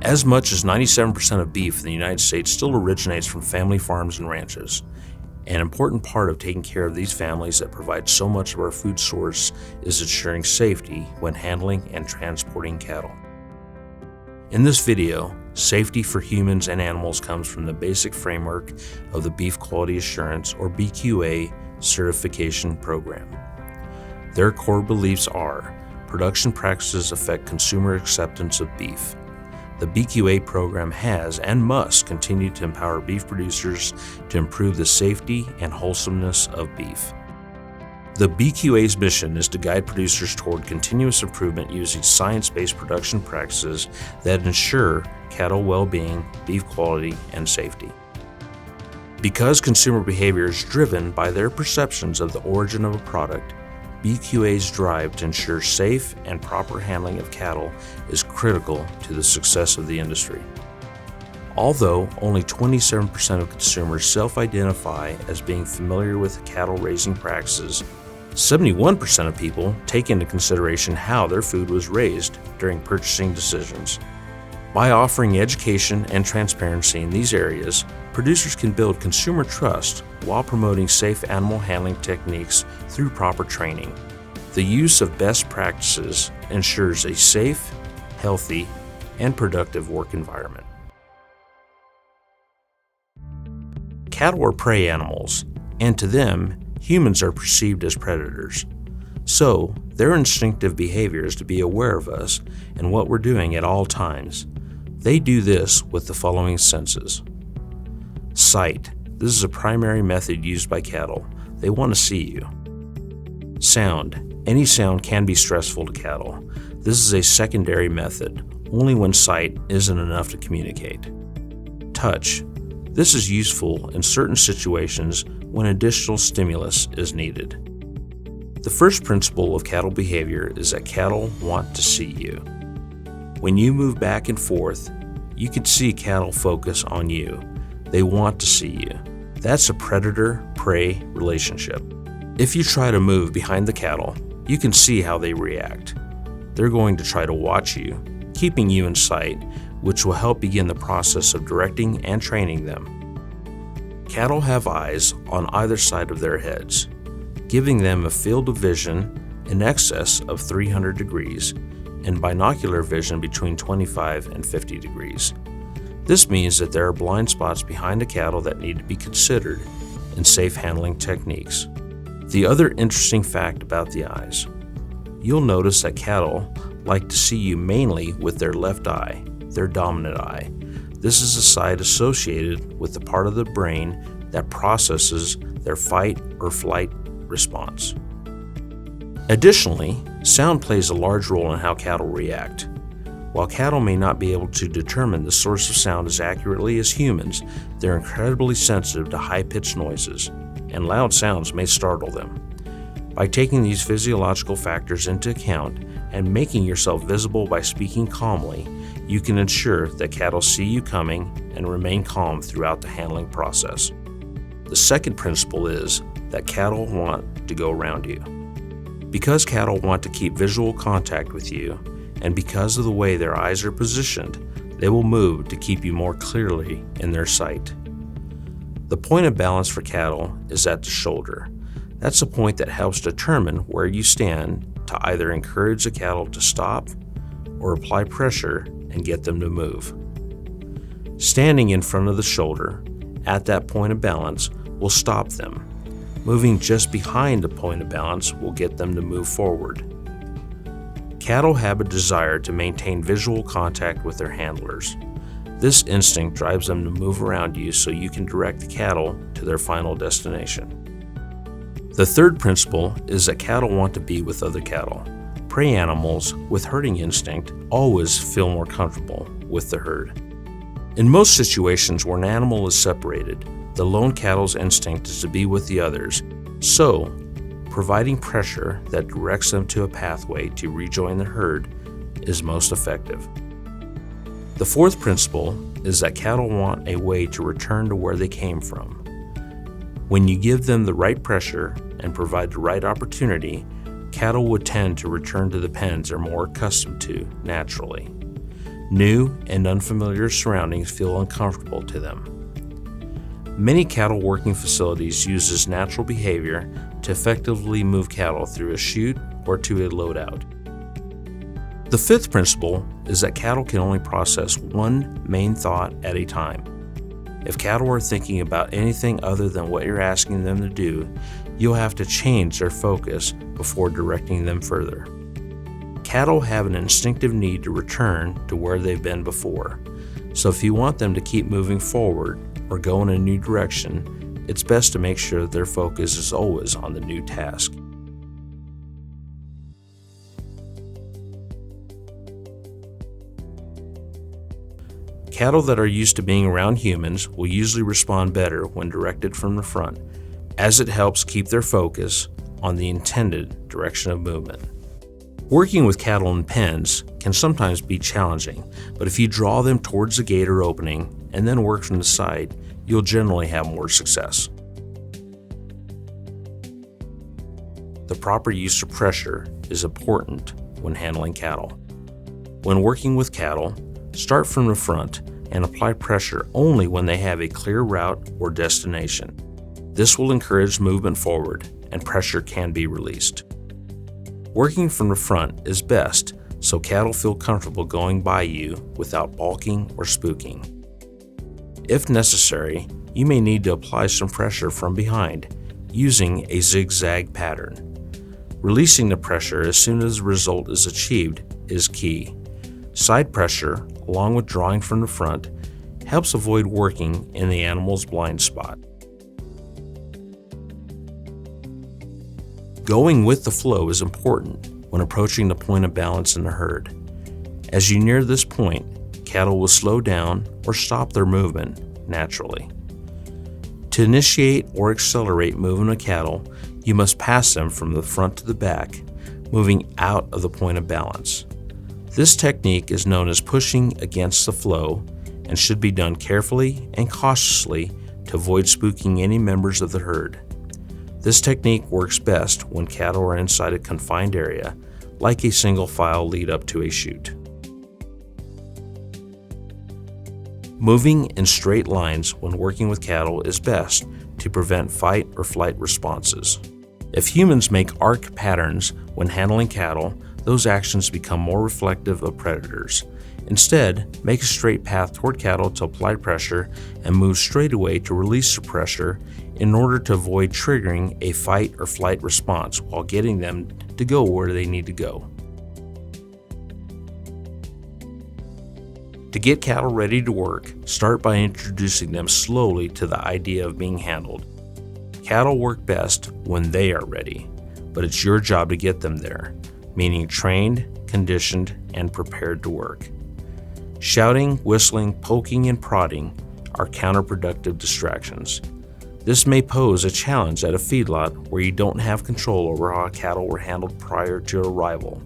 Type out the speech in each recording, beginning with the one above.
As much as 97% of beef in the United States still originates from family farms and ranches. An important part of taking care of these families that provide so much of our food source is ensuring safety when handling and transporting cattle. In this video, safety for humans and animals comes from the basic framework of the Beef Quality Assurance, or BQA, certification program. Their core beliefs are: production practices affect consumer acceptance of beef. The BQA program has and must continue to empower beef producers to improve the safety and wholesomeness of beef. The BQA's mission is to guide producers toward continuous improvement using science-based production practices that ensure cattle well-being, beef quality, and safety. Because consumer behavior is driven by their perceptions of the origin of a product, BQA's drive to ensure safe and proper handling of cattle is critical to the success of the industry. Although only 27% of consumers self-identify as being familiar with cattle raising practices, 71% of people take into consideration how their food was raised during purchasing decisions. By offering education and transparency in these areas, producers can build consumer trust while promoting safe animal handling techniques through proper training. The use of best practices ensures a safe, healthy, and productive work environment. Cattle are prey animals, and to them, humans are perceived as predators. So, their instinctive behavior is to be aware of us and what we're doing at all times. They do this with the following senses. Sight. This is a primary method used by cattle. They want to see you. Sound. Any sound can be stressful to cattle. This is a secondary method, only when sight isn't enough to communicate. Touch. This is useful in certain situations when additional stimulus is needed. The first principle of cattle behavior is that cattle want to see you. When you move back and forth, you can see cattle focus on you. They want to see you. That's a predator-prey relationship. If you try to move behind the cattle, you can see how they react. They're going to try to watch you, keeping you in sight, which will help begin the process of directing and training them. Cattle have eyes on either side of their heads, giving them a field of vision in excess of 300 degrees and binocular vision between 25 and 50 degrees. This means that there are blind spots behind the cattle that need to be considered in safe handling techniques. The other interesting fact about the eyes: you'll notice that cattle like to see you mainly with their left eye, their dominant eye. This is the side associated with the part of the brain that processes their fight or flight response. Additionally, sound plays a large role in how cattle react. While cattle may not be able to determine the source of sound as accurately as humans, they're incredibly sensitive to high-pitched noises, and loud sounds may startle them. By taking these physiological factors into account and making yourself visible by speaking calmly, you can ensure that cattle see you coming and remain calm throughout the handling process. The second principle is that cattle want to go around you. Because cattle want to keep visual contact with you, and because of the way their eyes are positioned, they will move to keep you more clearly in their sight. The point of balance for cattle is at the shoulder. That's the point that helps determine where you stand to either encourage the cattle to stop or apply pressure and get them to move. Standing in front of the shoulder, at that point of balance, will stop them. Moving just behind the point of balance will get them to move forward. Cattle have a desire to maintain visual contact with their handlers. This instinct drives them to move around you so you can direct the cattle to their final destination. The third principle is that cattle want to be with other cattle. Prey animals with herding instinct always feel more comfortable with the herd. In most situations where an animal is separated, the lone cattle's instinct is to be with the others, so providing pressure that directs them to a pathway to rejoin the herd is most effective. The fourth principle is that cattle want a way to return to where they came from. When you give them the right pressure and provide the right opportunity, cattle would tend to return to the pens they're more accustomed to naturally. New and unfamiliar surroundings feel uncomfortable to them. Many cattle working facilities uses natural behavior to effectively move cattle through a chute or to a loadout. The fifth principle is that cattle can only process one main thought at a time. If cattle are thinking about anything other than what you're asking them to do, you'll have to change their focus before directing them further. Cattle have an instinctive need to return to where they've been before, so if you want them to keep moving forward or go in a new direction, it's best to make sure that their focus is always on the new task. Cattle that are used to being around humans will usually respond better when directed from the front, as it helps keep their focus on the intended direction of movement. Working with cattle in pens can sometimes be challenging, but if you draw them towards the gate or opening and then work from the side, you'll generally have more success. The proper use of pressure is important when handling cattle. When working with cattle, start from the front and apply pressure only when they have a clear route or destination. This will encourage movement forward and pressure can be released. Working from the front is best so cattle feel comfortable going by you without balking or spooking. If necessary, you may need to apply some pressure from behind using a zigzag pattern. Releasing the pressure as soon as the result is achieved is key. Side pressure, along with drawing from the front, helps avoid working in the animal's blind spot. Going with the flow is important when approaching the point of balance in the herd. As you near this point, cattle will slow down or stop their movement naturally. To initiate or accelerate movement of cattle, you must pass them from the front to the back, moving out of the point of balance. This technique is known as pushing against the flow and should be done carefully and cautiously to avoid spooking any members of the herd. This technique works best when cattle are inside a confined area, like a single file lead up to a chute. Moving in straight lines when working with cattle is best to prevent fight or flight responses. If humans make arc patterns when handling cattle, those actions become more reflective of predators. Instead, make a straight path toward cattle to apply pressure and move straight away to release the pressure in order to avoid triggering a fight or flight response while getting them to go where they need to go. To get cattle ready to work, start by introducing them slowly to the idea of being handled. Cattle work best when they are ready, but it's your job to get them there, meaning trained, conditioned, and prepared to work. Shouting, whistling, poking, and prodding are counterproductive distractions. This may pose a challenge at a feedlot where you don't have control over how cattle were handled prior to arrival.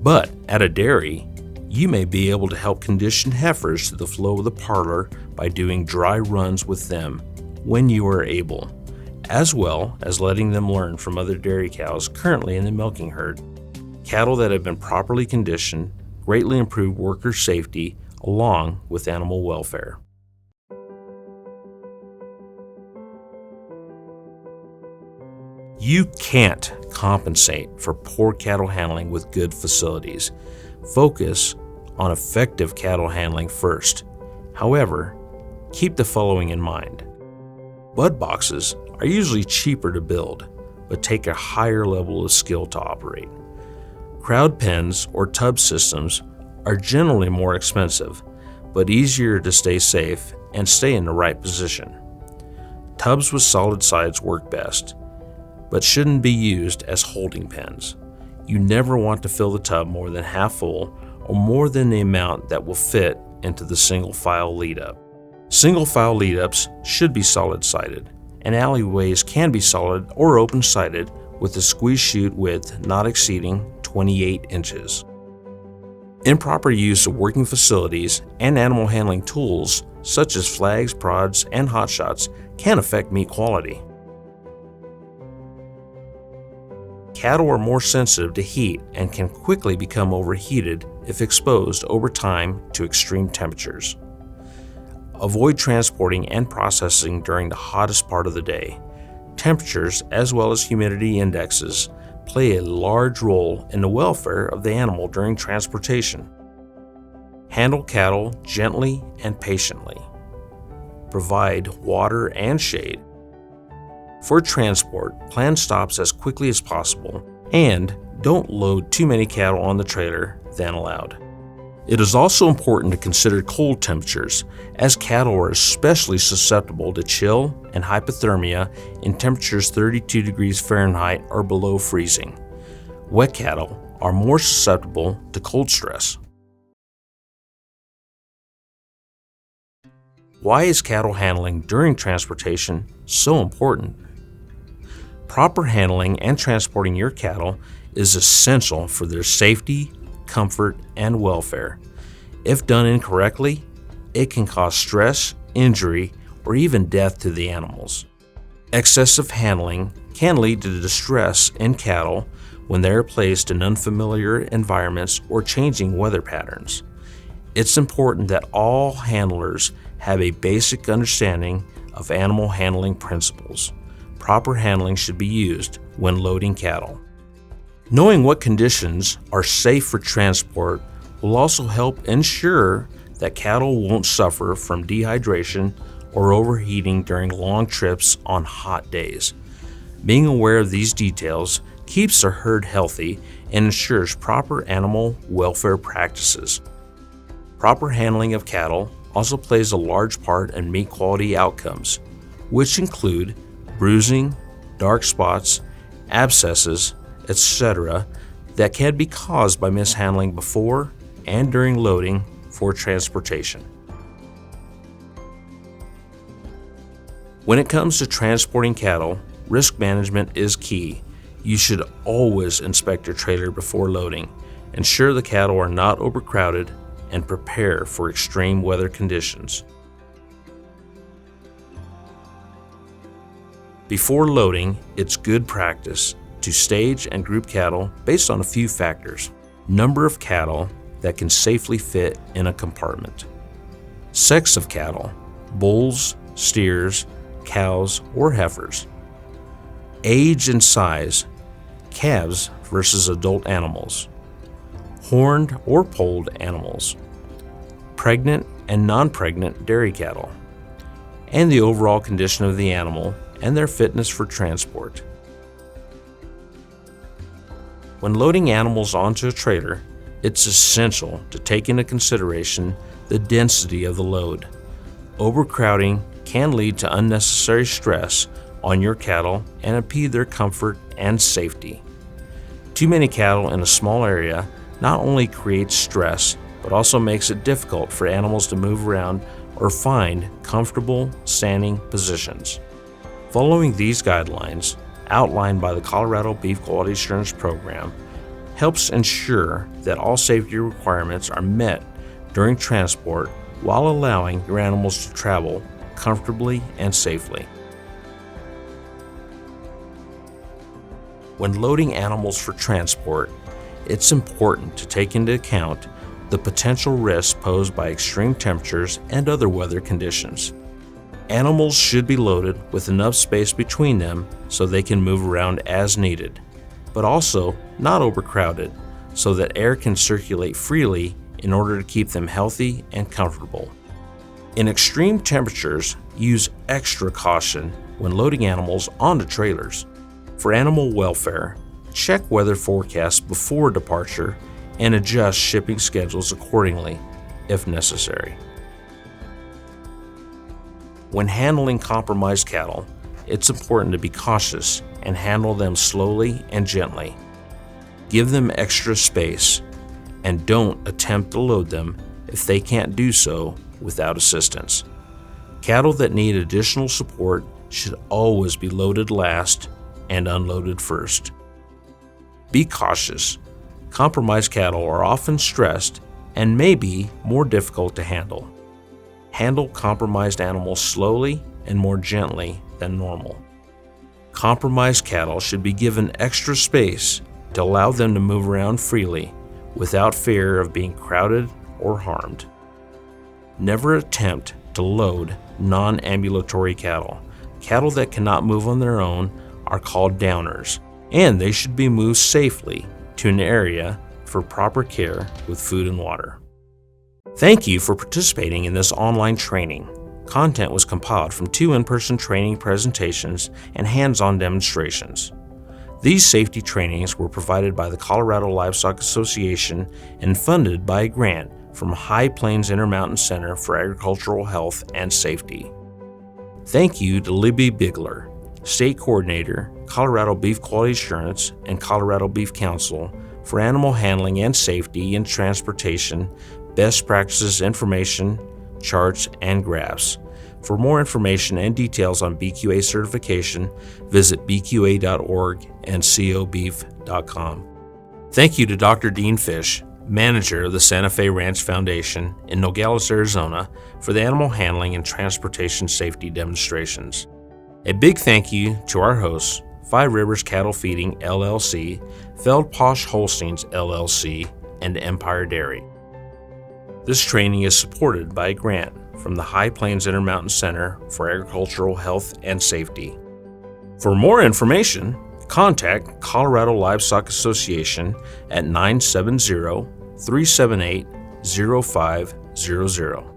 But at a dairy, you may be able to help condition heifers to the flow of the parlor by doing dry runs with them when you are able, as well as letting them learn from other dairy cows currently in the milking herd. Cattle that have been properly conditioned greatly improve worker safety along with animal welfare. You can't compensate for poor cattle handling with good facilities. Focus on effective cattle handling first. However, keep the following in mind. Bud boxes are usually cheaper to build, but take a higher level of skill to operate. Crowd pens or tub systems are generally more expensive, but easier to stay safe and stay in the right position. Tubs with solid sides work best, but shouldn't be used as holding pens. You never want to fill the tub more than half full or more than the amount that will fit into the single file lead up. Single file lead ups should be solid sided, and alleyways can be solid or open sided with a squeeze chute width not exceeding 28 inches. Improper use of working facilities and animal handling tools such as flags, prods, and hot shots can affect meat quality. Cattle are more sensitive to heat and can quickly become overheated if exposed over time to extreme temperatures. Avoid transporting and processing during the hottest part of the day. Temperatures, as well as humidity indexes, play a large role in the welfare of the animal during transportation. Handle cattle gently and patiently. Provide water and shade. For transport, plan stops as quickly as possible, and don't load too many cattle on the trailer than allowed. It is also important to consider cold temperatures, as cattle are especially susceptible to chill and hypothermia in temperatures 32 degrees Fahrenheit or below freezing. Wet cattle are more susceptible to cold stress. Why is cattle handling during transportation so important? Proper handling and transporting your cattle is essential for their safety, comfort, and welfare. If done incorrectly, it can cause stress, injury, or even death to the animals. Excessive handling can lead to distress in cattle when they are placed in unfamiliar environments or changing weather patterns. It's important that all handlers have a basic understanding of animal handling principles. Proper handling should be used when loading cattle. Knowing what conditions are safe for transport will also help ensure that cattle won't suffer from dehydration or overheating during long trips on hot days. Being aware of these details keeps the herd healthy and ensures proper animal welfare practices. Proper handling of cattle also plays a large part in meat quality outcomes, which include bruising, dark spots, abscesses, etc., that can be caused by mishandling before and during loading for transportation. When it comes to transporting cattle, risk management is key. You should always inspect your trailer before loading, ensure the cattle are not overcrowded, and prepare for extreme weather conditions. Before loading, it's good practice to stage and group cattle based on a few factors. Number of cattle that can safely fit in a compartment. Sex of cattle, bulls, steers, cows, or heifers. Age and size, calves versus adult animals. Horned or polled animals. Pregnant and non-pregnant dairy cattle. And the overall condition of the animal and their fitness for transport. When loading animals onto a trailer, it's essential to take into consideration the density of the load. Overcrowding can lead to unnecessary stress on your cattle and impede their comfort and safety. Too many cattle in a small area not only creates stress, but also makes it difficult for animals to move around or find comfortable standing positions. Following these guidelines, outlined by the Colorado Beef Quality Assurance Program, helps ensure that all safety requirements are met during transport while allowing your animals to travel comfortably and safely. When loading animals for transport, it's important to take into account the potential risks posed by extreme temperatures and other weather conditions. Animals should be loaded with enough space between them so they can move around as needed, but also not overcrowded so that air can circulate freely in order to keep them healthy and comfortable. In extreme temperatures, use extra caution when loading animals onto trailers. For animal welfare, check weather forecasts before departure and adjust shipping schedules accordingly if necessary. When handling compromised cattle, it's important to be cautious and handle them slowly and gently. Give them extra space and don't attempt to load them if they can't do so without assistance. Cattle that need additional support should always be loaded last and unloaded first. Be cautious. Compromised cattle are often stressed and may be more difficult to handle. Handle compromised animals slowly and more gently than normal. Compromised cattle should be given extra space to allow them to move around freely without fear of being crowded or harmed. Never attempt to load non-ambulatory cattle. Cattle that cannot move on their own are called downers, and they should be moved safely to an area for proper care with food and water. Thank you for participating in this online training. Content was compiled from 2 in-person training presentations and hands-on demonstrations. These safety trainings were provided by the Colorado Livestock Association and funded by a grant from High Plains Intermountain Center for Agricultural Health and Safety. Thank you to Libby Bigler, State Coordinator, Colorado Beef Quality Assurance and Colorado Beef Council, for animal handling and safety in transportation, best practices information, charts, and graphs. For more information and details on BQA certification, visit bqa.org and cobeef.com. Thank you to Dr. Dean Fish, manager of the Santa Fe Ranch Foundation in Nogales, Arizona, for the animal handling and transportation safety demonstrations. A big thank you to our hosts, Five Rivers Cattle Feeding LLC, Feld Posh Holsteins LLC, and Empire Dairy. This training is supported by a grant from the High Plains Intermountain Center for Agricultural Health and Safety. For more information, contact Colorado Livestock Association at 970-378-0500.